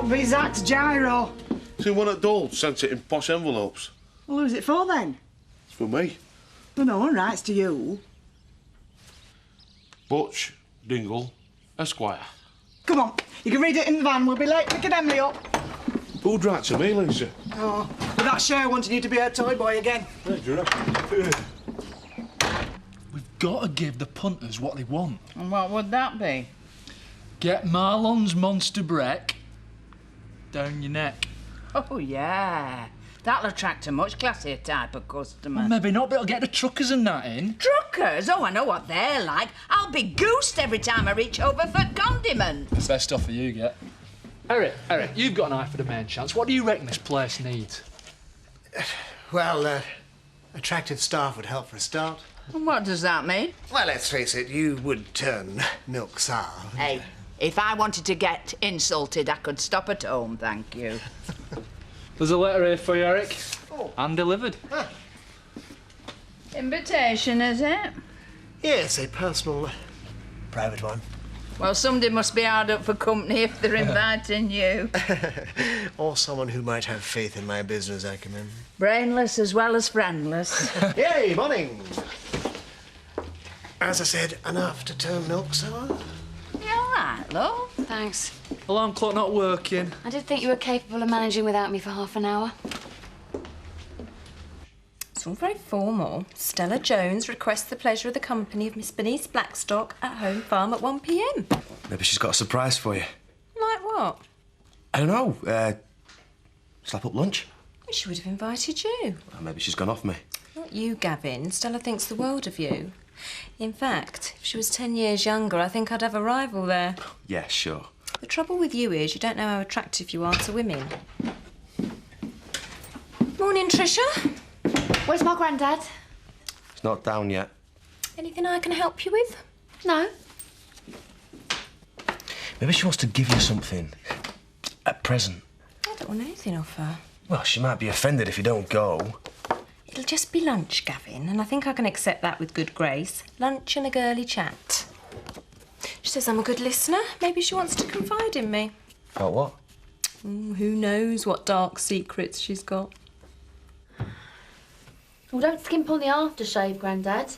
What be Zach's gyro? See, one at Dole sent it in posh envelopes. Well, who's it for then? It's for me. Well, no one writes to you. Butch Dingle, Esquire. Come on, you can read it in the van. We'll be late picking Emily up. Who'd write to me, Lisa? Oh, with that Cher wanting you to be her toy boy again. Hey, do you reckon? We've got to give the punters what they want. And what would that be? Get Marlon's Monster Breck down your neck. Oh, yeah. That'll attract a much classier type of customer. Well, maybe not, but it'll get the truckers and that in. Truckers? Oh, I know what they're like. I'll be goosed every time I reach over for condiments. Best offer you get. Eric, you've got an eye for the main chance. What do you reckon this place needs? Well, attractive staff would help for a start. And what does that mean? Well, let's face it, you would turn milk sour. Hey, if I wanted to get insulted, I could stop at home, thank you. There's a letter here for you, Eric. Oh. And delivered. Ah. Invitation, is it? Yes, a personal, private one. Well, somebody must be hard up for company if they're inviting you. Or someone who might have faith in my business acumen. Brainless as well as friendless. Yay, morning! As I said, enough to turn milk sour? You all right, love? Thanks. Alarm clock not working. I did think you were capable of managing without me for half an hour. It's all very formal. Stella Jones requests the pleasure of the company of Miss Bernice Blackstock at home farm at 1 p.m. Maybe she's got a surprise for you. Like what? I don't know. Slap up lunch? Well, she would have invited you. Or maybe she's gone off me. Not you, Gavin. Stella thinks the world of you. In fact, if she was 10 years younger, I think I'd have a rival there. Yeah, sure. The trouble with you is you don't know how attractive you are to women. Morning, Tricia. Where's my granddad? It's not down yet. Anything I can help you with? No. Maybe she wants to give you something. A present. I don't want anything off her. Well, she might be offended if you don't go. It'll just be lunch, Gavin, and I think I can accept that with good grace. Lunch and a girly chat. She says I'm a good listener. Maybe she wants to confide in me. About what? Who knows what dark secrets she's got. Well, don't skimp on the aftershave, Grandad.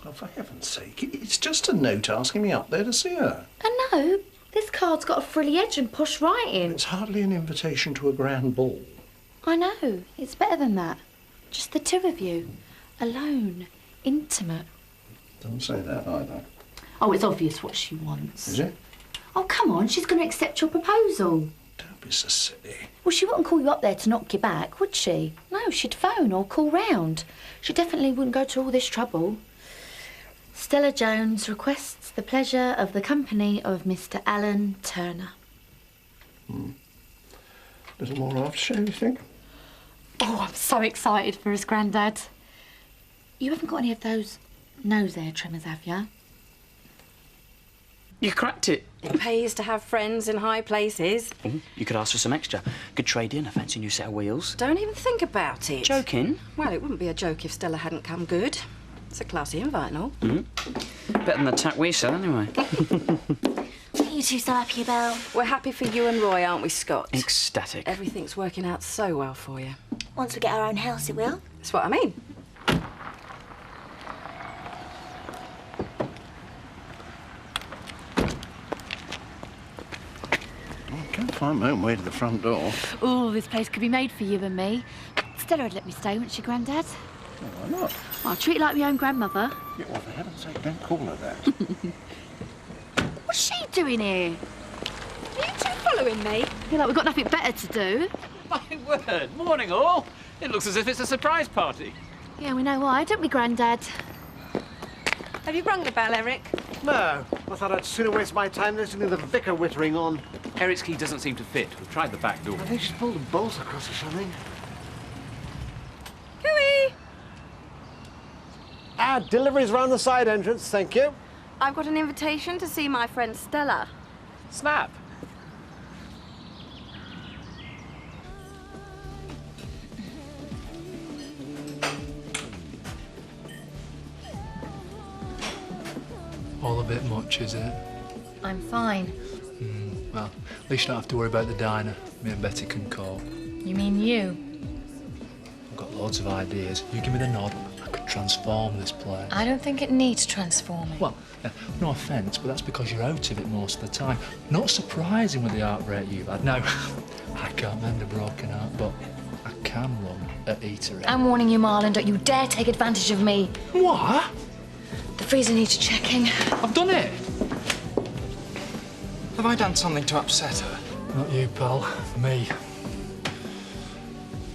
Oh, for heaven's sake, it's just a note asking me up there to see her. I know. This card's got a frilly edge and posh writing. It's hardly an invitation to a grand ball. I know. It's better than that. Just the two of you. Alone. Intimate. Don't say that either. Oh, it's obvious what she wants. Is it? Oh, come on. She's going to accept your proposal. Don't be so silly. Well, she wouldn't call you up there to knock you back, would she? No, she'd phone or call round. She definitely wouldn't go to all this trouble. Stella Jones requests the pleasure of the company of Mr. Alan Turner. Little more aftershave, you think? Oh, I'm so excited for his granddad. You haven't got any of those nose hair trimmers, have you? You cracked it. It pays to have friends in high places. You could ask for some extra. Good trade in, a fancy new set of wheels. Don't even think about it. Joking? Well, it wouldn't be a joke if Stella hadn't come good. It's a classy invite and all. Better than the tack we sell, anyway. What are you two so happy about? We're happy for you and Roy, aren't we, Scott? Ecstatic. Everything's working out so well for you. Once we get our own house, it will. That's what I mean. I can't find my own way to the front door. Oh, this place could be made for you and me. Stella would let me stay, wouldn't she, Grandad? Well, why not? I'll treat you like my own grandmother. Yeah, well, for heaven's sake, don't call her that. What's she doing here? Are you two following me? Feel like we've got nothing better to do. My word. Morning, all. It looks as if it's a surprise party. Yeah, we know why, don't we, Grandad? Have you rung the bell, Eric? No. I thought I'd sooner waste my time listening to the vicar whittering on. Eric's key doesn't seem to fit. We've tried the back door. I think she's pulled a bolt across or something. Cooey! Deliveries round the side entrance, thank you. I've got an invitation to see my friend Stella. Snap. All a bit much, is it? I'm fine. Well, at least you don't have to worry about the diner. me and Betty can cope. You mean you? I've got loads of ideas. You give me the nod, I could transform this place. I don't think it needs transforming. Well, no offence, but that's because you're out of it most of the time. Not surprising with the heartbreak you've had. Now, I can't mend a broken heart, but I can run a eatery. I'm warning you, Marlon, don't you dare take advantage of me. What? The freezer needs checking. I've done it. Have I done something to upset her? Not you, pal. Me.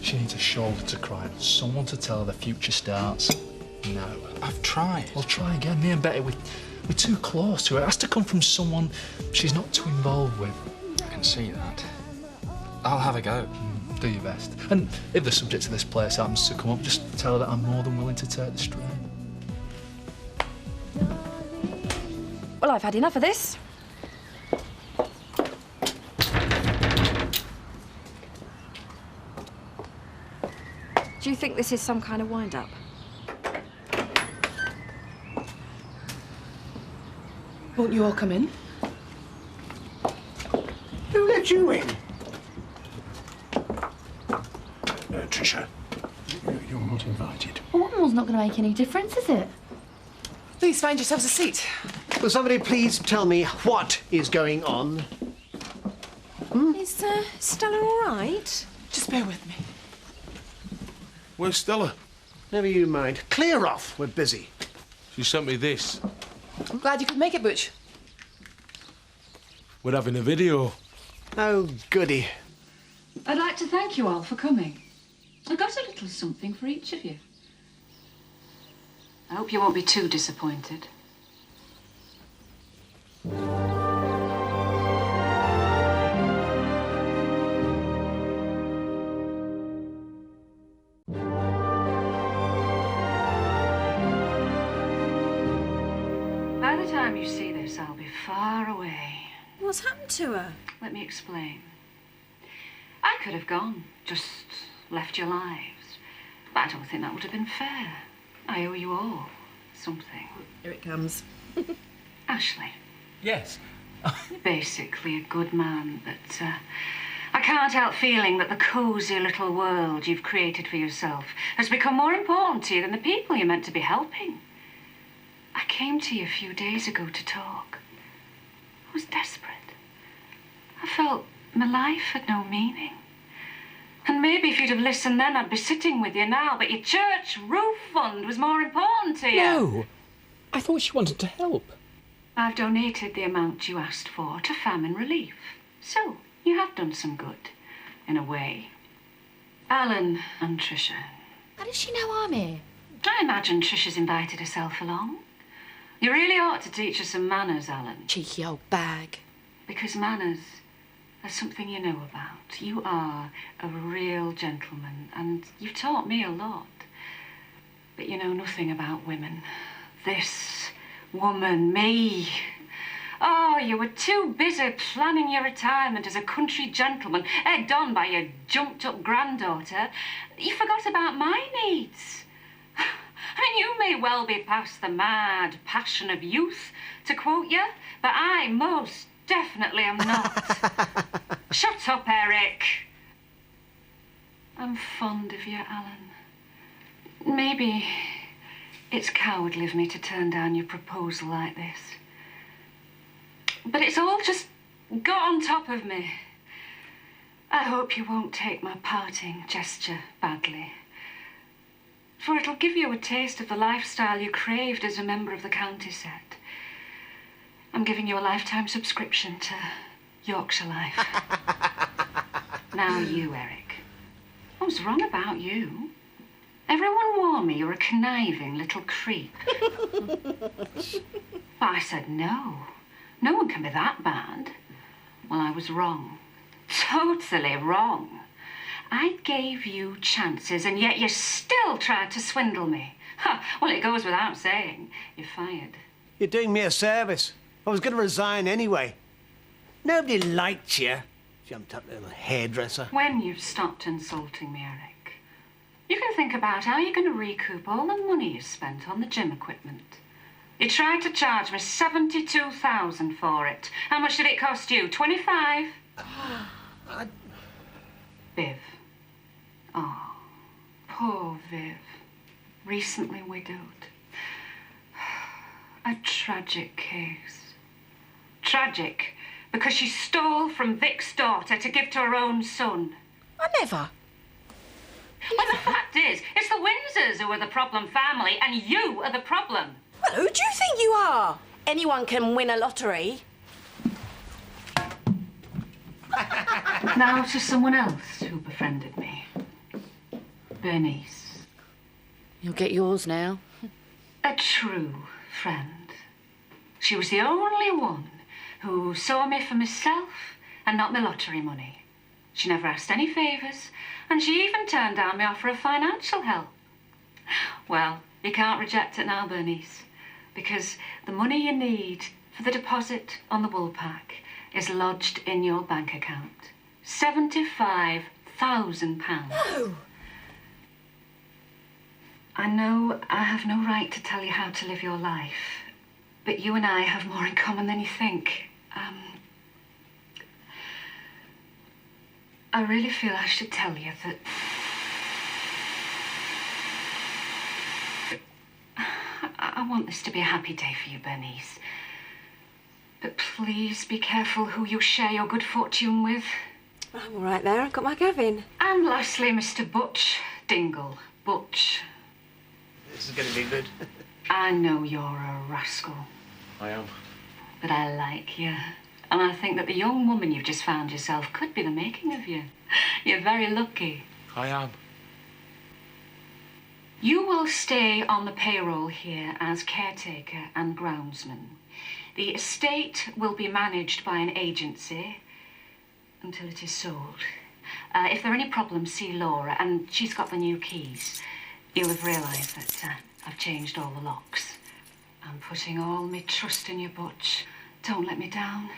She needs a shoulder to cry on, someone to tell her the future starts now. I've tried. Well, try again. Me and Betty, we're too close to her. It has to come from someone she's not too involved with. I can see that. I'll have a go. Do your best. And if the subject of this place happens to come up, just tell her that I'm more than willing to take the strain. Well, I've had enough of this. Do you think this is some kind of wind-up? Won't you all come in? Who let you in? Tricia, you're not invited. Well, one more's not going to make any difference, is it? Please find yourselves a seat. Will somebody please tell me what is going on? Is Stella all right? Just bear with me. Where's Stella? Never you mind. Clear off. We're busy. She sent me this. I'm glad you could make it, Butch. We're having a video. Oh, goody. I'd like to thank you all for coming. I got a little something for each of you. I hope you won't be too disappointed. By the time you see this, I'll be far away. What's happened to her? Let me explain. I could have gone, just left your lives. But I don't think that would have been fair. I owe you all something. Here it comes. Ashley, Yes. you're basically a good man, but I can't help feeling that the cosy little world you've created for yourself has become more important to you than the people you're meant to be helping. I came to you a few days ago to talk. I was desperate. I felt my life had no meaning. And maybe if you'd have listened then, I'd be sitting with you now, but your church roof fund was more important to you. No. I thought she wanted to help. I've donated the amount you asked for to famine relief. So, you have done some good, in a way. Alan and Tricia. How does she know I'm here? I imagine Tricia's invited herself along. You really ought to teach her some manners, Alan. Cheeky old bag. Because manners are something you know about. You are a real gentleman, and you've taught me a lot. But you know nothing about women. This woman, me. Oh, you were too busy planning your retirement as a country gentleman, egged on by your jumped-up granddaughter. You forgot about my needs. I mean, you may well be past the mad passion of youth, to quote you, but I most definitely am not. Shut up, Eric. I'm fond of you, Alan. Maybe it's cowardly of me to turn down your proposal like this. But it's all just got on top of me. I hope you won't take my parting gesture badly. For it'll give you a taste of the lifestyle you craved as a member of the county set. I'm giving you a lifetime subscription to Yorkshire Life. Now you, Eric. I was wrong about you. Everyone warned me you're a conniving little creep. But I said no. No one can be that bad. Well, I was wrong. Totally wrong. I gave you chances, and yet you still tried to swindle me. Ha, well, it goes without saying. You're fired. You're doing me a service. I was going to resign anyway. Nobody liked you. Jumped up little hairdresser. When you've stopped insulting me, Eric, you can think about how you're going to recoup all the money you spent on the gym equipment. You tried to charge me $72,000 for it. How much did it cost you? 25? Viv. Oh, poor Viv. Recently widowed. A tragic case. Tragic because she stole from Vic's daughter to give to her own son. I never. Well, the fact is, it's the Windsors who are the problem family, and you are the problem. Well, who do you think you are? Anyone can win a lottery. Now to someone else who befriended me. Bernice. You'll get yours now. A true friend. She was the only one who saw me for myself and not my lottery money. She never asked any favours, and she even turned down my offer of financial help. Well, you can't reject it now, Bernice, because the money you need for the deposit on the wool pack is lodged in your bank account. £75,000. No! I know I have no right to tell you how to live your life, but you and I have more in common than you think. I really feel I should tell you that I want this to be a happy day for you, Bernice. But please be careful who you share your good fortune with. I'm all right there. I've got my Gavin. And lastly, Mr. Butch Dingle. Butch. This is going to be good. I know you're a rascal. I am. But I like you. And I think that the young woman you've just found yourself could be the making of you. You're very lucky. I am. You will stay on the payroll here as caretaker and groundsman. The estate will be managed by an agency until it is sold. If there are any problems, see Laura, and she's got the new keys. You'll have realised that I've changed all the locks. I'm putting all my trust in you, Butch. Don't let me down.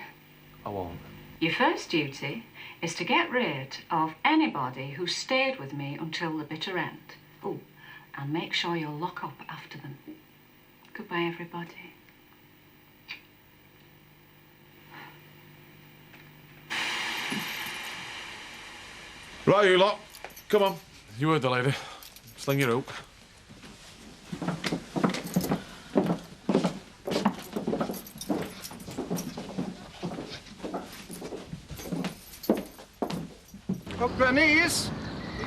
I won't. Your first duty is to get rid of anybody who stayed with me until the bitter end. Oh, and make sure you'll lock up after them. Goodbye, everybody. Right, you lot. Come on. You heard the lady. Sling your hook. Oh, Bernice,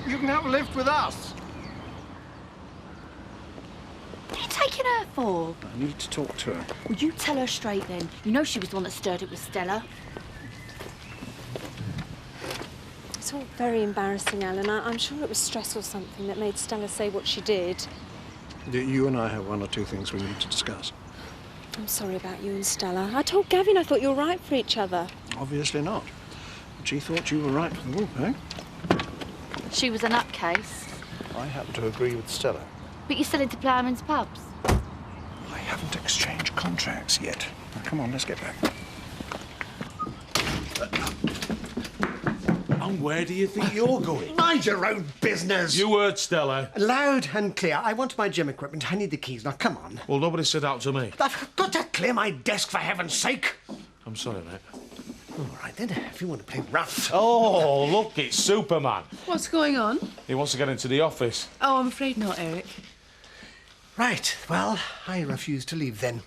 you can have a lift with us. What are you taking her for? I need to talk to her. Well, you tell her straight then. You know she was the one that stirred it with Stella. It's all very embarrassing, Alan. I'm sure it was stress or something that made Stella say what she did. You and I have one or two things we need to discuss. I'm sorry about you and Stella. I told Gavin I thought you were right for each other. Obviously not. But she thought you were right for the wool pack. She was a nutcase. I happen to agree with Stella. But you're still into Ploughman's pubs. I haven't exchanged contracts yet. Now, come on, let's get back. And where do you think you're going? Mind your own business. You heard Stella. Loud and clear. I want my gym equipment. I need the keys. Now, come on. Well, nobody said out to me. I've got to clear my desk, for heaven's sake. I'm sorry, mate. All right, then, if you want to play rough. Oh, look, it's Superman. What's going on? He wants to get into the office. Oh, I'm afraid not, Eric. Right, well, I refuse to leave then.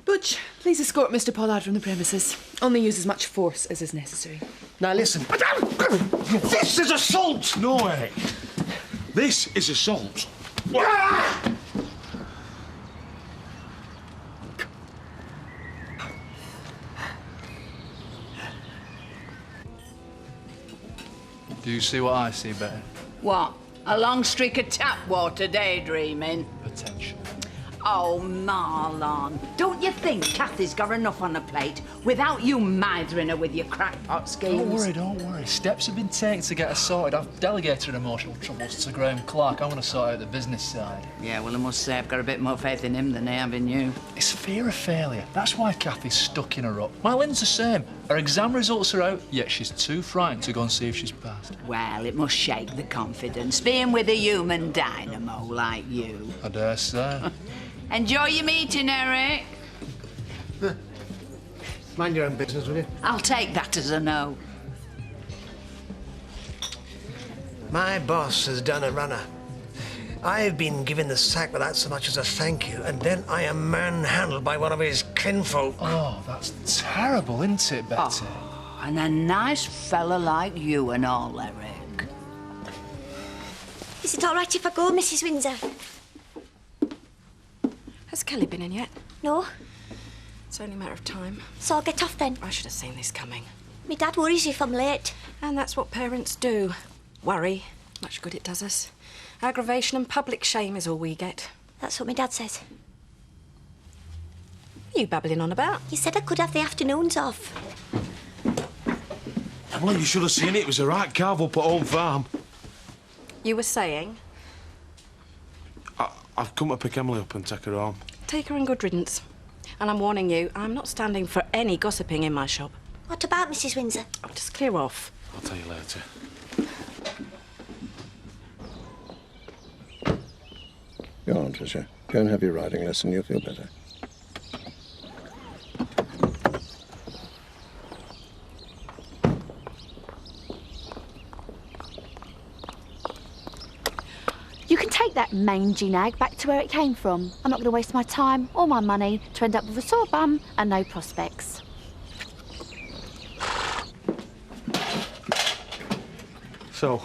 Butch, please escort Mr. Pollard from the premises. Only use as much force as is necessary. Now, listen. This is assault! No, Eric. This is assault. Do you see what I see, Betty? What? A long streak of tap water daydreaming? Potential. Oh, Marlon, don't you think Kathy's got enough on her plate without you mithering her with your crackpot schemes? Don't worry. Steps have been taken to get her sorted. I've delegated emotional troubles to Graham Clark. I want to sort out the business side. Yeah, well, I must say I've got a bit more faith in him than I have in you. It's fear of failure. That's why Kathy's stuck in a rut. Mylene's the same. Her exam results are out, yet she's too frightened to go and see if she's passed. Well, it must shake the confidence, being with a human dynamo like you. I dare say. Enjoy your meeting, Eric. Mind your own business, will you? I'll take that as a no. My boss has done a runner. I've been given the sack without so much as a thank you, and then I am manhandled by one of his kinfolk. Oh, that's terrible, isn't it, Betty? Oh, and a nice fella like you and all, Eric. Is it all right if I go, Mrs. Windsor? Has Kelly been in yet? No. It's only a matter of time. So I'll get off then. I should have seen this coming. My dad worries if I'm late. And that's what parents do. Worry. Much good it does us. Aggravation and public shame is all we get. That's what my dad says. What are you babbling on about? You said I could have the afternoons off. Well, you should have seen it. It was a right carve up at home farm. You were saying? I've come to pick Emily up and take her home. Take her in good riddance. And I'm warning you, I'm not standing for any gossiping in my shop. What about Mrs. Windsor? Oh, just clear off. I'll tell you later. Go on, Tricia. Go and have your riding lesson. You'll feel better. You can take that mangy nag back to where it came from. I'm not going to waste my time or my money to end up with a sore bum and no prospects. So,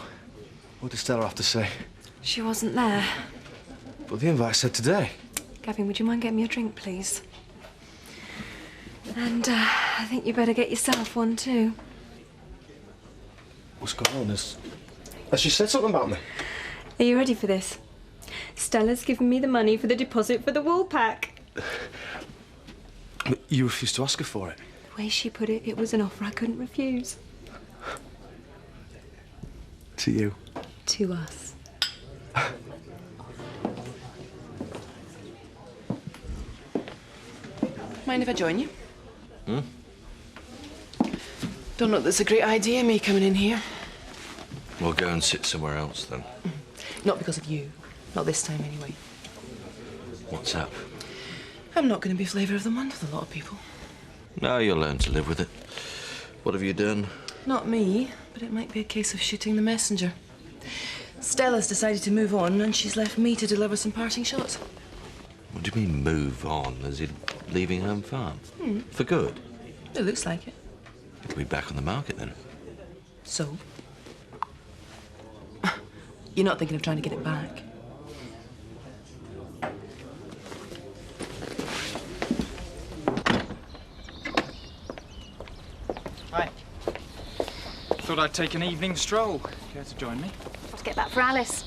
what did Stella have to say? She wasn't there. But the invite said today. Gavin, would you mind getting me a drink, please? And I think you better get yourself one, too. What's going on? Has she said something about me? Are you ready for this? Stella's given me the money for the deposit for the wool pack. But you refused to ask her for it. The way she put it, it was an offer I couldn't refuse. To you? To us. Mind if I join you? Hmm? Don't know that's a great idea, me coming in here. We'll go and sit somewhere else, then. Not because of you. Not this time, anyway. What's up? I'm not going to be flavour of the month with a lot of people. No, you'll learn to live with it. What have you done? Not me, but it might be a case of shooting the messenger. Stella's decided to move on, and she's left me to deliver some parting shots. What do you mean, move on? As in leaving home farm? For good? It looks like it. You'll be back on the market, then. So? You're not thinking of trying to get it back? Hi. Thought I'd take an evening stroll. Care to join me? Let's get back for Alice.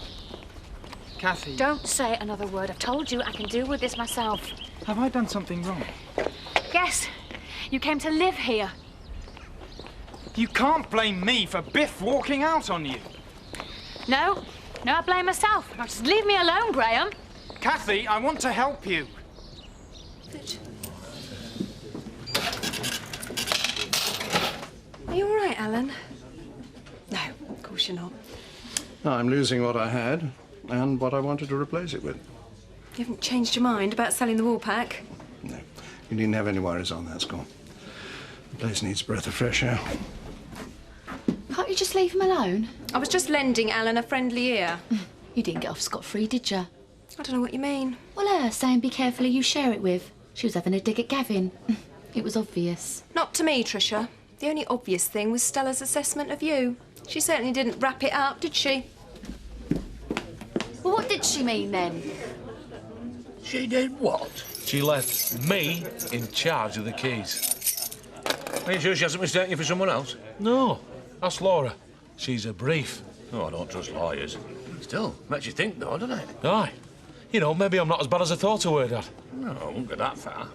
Kathy. Don't say another word. I've told you I can deal with this myself. Have I done something wrong? Yes. You came to live here. You can't blame me for Biff walking out on you. No. No, I blame myself. Now just leave me alone, Graham. Kathy, I want to help you. Are you all right, Alan? No, of course you're not. I'm losing what I had and what I wanted to replace it with. You haven't changed your mind about selling the wool pack? No, you needn't have any worries on that score. The place needs a breath of fresh air. Can't you just leave him alone? I was just lending Alan a friendly ear. You didn't get off scot-free, did you? I don't know what you mean. Well, her saying be careful who you share it with. She was having a dig at Gavin. It was obvious. Not to me, Tricia. The only obvious thing was Stella's assessment of you. She certainly didn't wrap it up, did she? Well, what did she mean, then? She did what? She left me in charge of the keys. Are you sure she hasn't mistaken you for someone else? No, that's Laura. She's a brief. Oh, I don't trust lawyers. Still, makes you think, though, doesn't it? Aye. You know, maybe I'm not as bad as I thought I were, Dad. No, I won't go that far.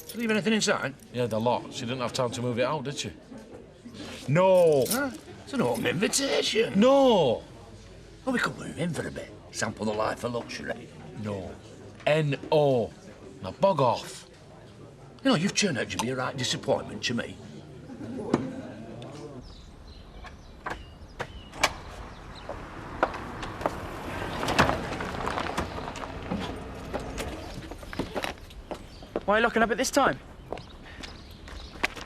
Did you leave anything inside? Yeah, the lot. She didn't have time to move it out, did she? No. Huh? It's an open invitation. No. Well, we could move in for a bit. Sample the life of luxury. No. N-O. Now, bog off. You know, you've turned out to be a right disappointment to me. Why are you locking up at this time?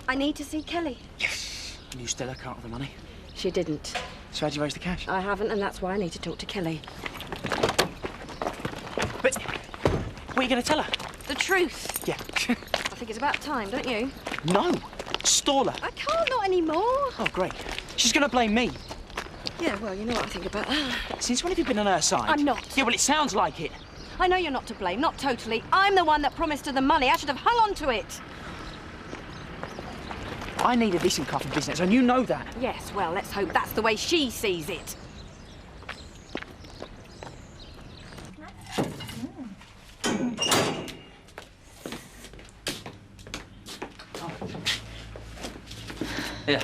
I need to see Kelly. Knew Stella can't have the money. She didn't. So how'd you raise the cash? I haven't, and that's why I need to talk to Kelly. But what are you going to tell her? The truth. Yeah. I think it's about time, don't you? No. Stall her. I can't, not anymore. Oh, great. She's going to blame me. Yeah, well, you know what I think about that. Since when have you been on her side? I'm not. Yeah, well, it sounds like it. I know you're not to blame, not totally. I'm the one that promised her the money. I should have hung on to it. I need a decent car for business, and you know that. Yes, well, let's hope that's the way she sees it. Yeah.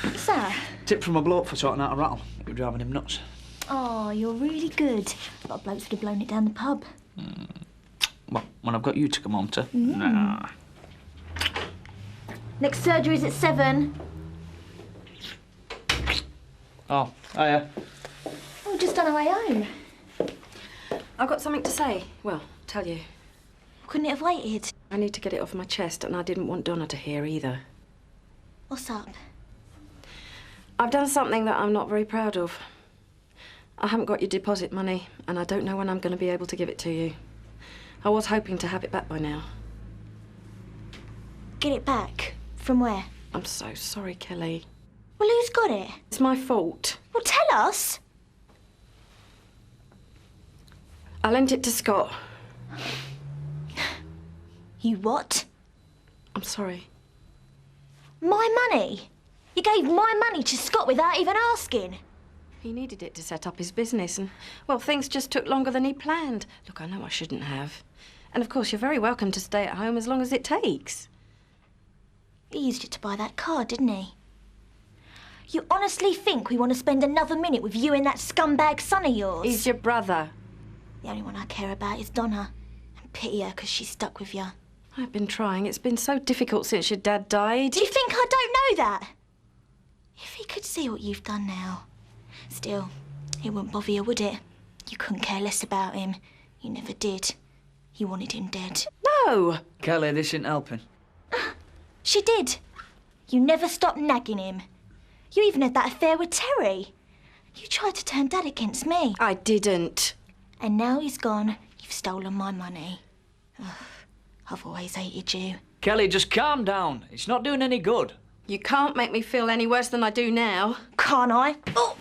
What's that? Tip from a bloke for sorting out a rattle. It was driving him nuts. Oh, you're really good. A lot of blokes would have blown it down the pub. Well, when I've got you to come on to. Nah. Next surgery's at 7. Oh, hiya. Oh, just on our way home. I've got something to say. Well, tell you. Couldn't it have waited? I need to get it off my chest, and I didn't want Donna to hear either. What's up? I've done something that I'm not very proud of. I haven't got your deposit money, and I don't know when I'm going to be able to give it to you. I was hoping to have it back by now. Get it back? From where? I'm so sorry, Kelly. Well, who's got it? It's my fault. Well, tell us. I lent it to Scott. You what? I'm sorry. My money? You gave my money to Scott without even asking? He needed it to set up his business, and, well, things just took longer than he planned. Look, I know I shouldn't have. And, of course, you're very welcome to stay at home as long as it takes. He used it to buy that car, didn't he? You honestly think we want to spend another minute with you and that scumbag son of yours? He's your brother. The only one I care about is Donna. And pity her because she's stuck with you. I've been trying. It's been so difficult since your dad died. Do you think I don't know that? If he could see what you've done now. Still, it wouldn't bother you, would it? You couldn't care less about him. You never did. You wanted him dead. No! Kelly, this isn't helping. She did. You never stopped nagging him. You even had that affair with Terry. You tried to turn Dad against me. I didn't. And now he's gone. You've stolen my money. Ugh, I've always hated you. Kelly, just calm down. It's not doing any good. You can't make me feel any worse than I do now. Can't I? Oh!